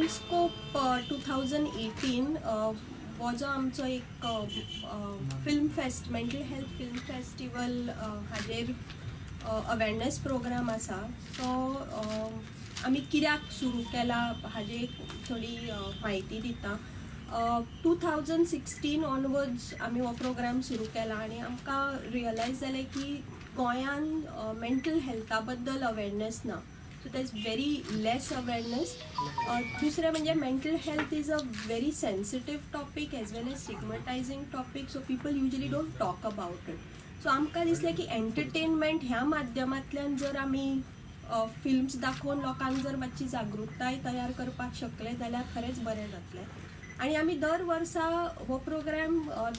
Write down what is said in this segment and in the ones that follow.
फिल्मस्कोप 2018 हो जो आमचो एक film fest mental health film festival हाजेर अवेरनेस प्रोग्राम आसा. सो आमी कित्याक सुरू केला हाजे एक थोडी म्हायती दिता. 2016 ऑनवर्ड्स आमी हो प्रोग्राम सुरू केला आनी आमकां रियलायज जालें की गोंयान मेंटल हेल्था बद्दल अवेरनेस ना. So there's very less awareness. दुसरें म्हणजे mental health is a very sensitive topic as well as stigmatizing topic, so people usually don't talk about it. So आमकां दिसलें की एंटरटेनमेंट ह्या माध्यमांतल्यान जर आमी फिल्म्स दाखोवन लोकांक जर मातशी जागृताय तयार करपाक शकले जाल्यार खरेंच बरें जातलें. आनी आमी दर वर्सा हो प्रोग्राम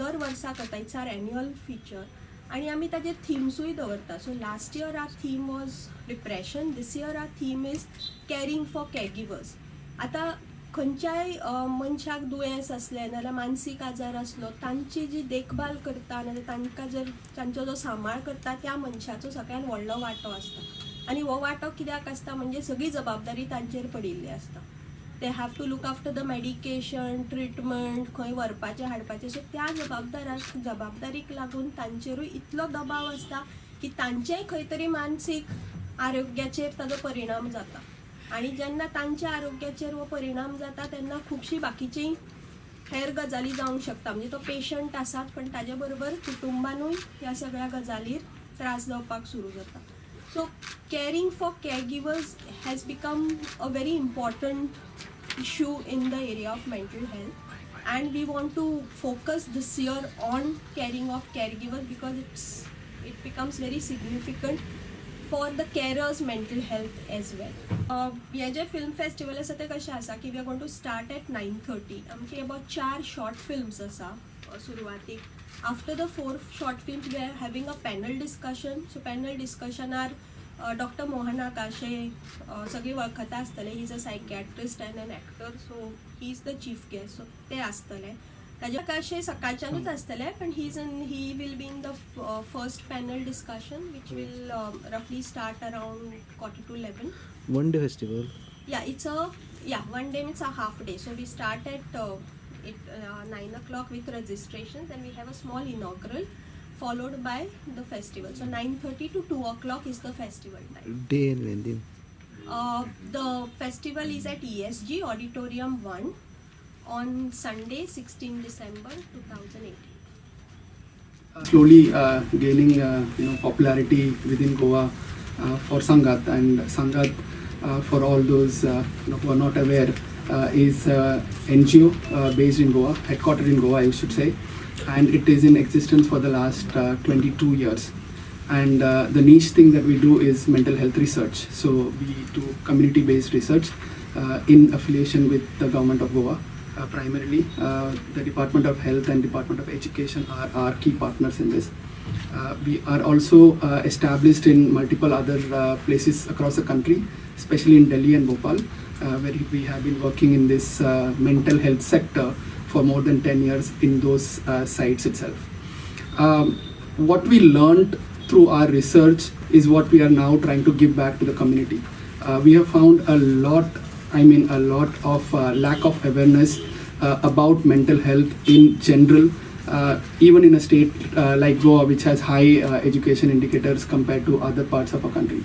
दर वर्सा करता. इट्स आर एन्युअल फीचर आणि आमी ताजेर थिम्सूय दवरता. So last year our theme was depression. This year our theme is caring for caregivers. आतां खंयच्याय मनशाक दुयेंस असलें नाजाल्यार मानसीक आजार आसलो तांची जी देखभाल करता नाजाल्यार तांकां जर तांचो जो सांबाळ करता त्या मनशाचो सगळ्यान व्हडलो वांटो आसता. आनी हो वांटो कित्याक आसता म्हणजे सगळी जबाबदारी तांचेर पडिल्ली आसता. ते have to look after the medication treatment खंय व्हरपाचें हाडपाचें. सो त्या जबाबदारीक लागून तांचेरूय इतलो दबाव आसता की तांचेय खंय तरी मानसीक आरोग्याचेर ताजो परिणाम जाता. आनी जेन्ना तांच्या आरोग्याचेर हो परिणाम जाता तेन्ना खुबशीं बाकीचीं हेर गजाली जावंक शकता. म्हणजे तो पेशंट आसात पण ताजे बरोबर कुटुंबानूय ह्या सगळ्या गजालीर त्रास जावपाक सुरू जाता. So caring for caregivers has become a very important issue in the area of mental health, and we want to focus this year on caring of caregivers because it becomes very significant for the carers mental health as well. Hey J film festival आसा ते कशें आसा की we are going to start at 9:30. आमचे about 4 short films आसा सुरवातीक. After the 4 short films, we are having a panel discussion. So panel discussion are Dr. Mohan Akashe, सगळी वळखता आसतले. He is a psychiatrist and an actor, so he is the chief guest. So ते आसतले. ताजे आकाशे सकाळच्यानूच आसतले पण he will be in the first panel discussion which will roughly start around 10:45. One day festival? Yeah, one day means a half day. So we start at 9 o'clock with registrations, and we have a small inaugural followed by the festival. So 9:30 to 2 o'clock is the festival time. Day and when? The festival is at ESG Auditorium 1 on Sunday 16 December 2018. Slowly gaining popularity within Goa for Sangat, and Sangat for all those who are not aware is NGO based in Goa, headquartered in Goa I should say, and it is in existence for the last 22 years. And the niche thing that we do is mental health research. So we do community based research in affiliation with the government of Goa. Primarily the Department of Health and Department of Education are our key partners in this. We are also established in multiple other places across the country, especially in Delhi and Bhopal, where we have been working in this mental health sector for more than 10 years in those sites itself. What we learned through our research is what we are now trying to give back to the community. We have found a lot of lack of awareness about mental health in general, even in a state like Goa, which has high education indicators compared to other parts of our country.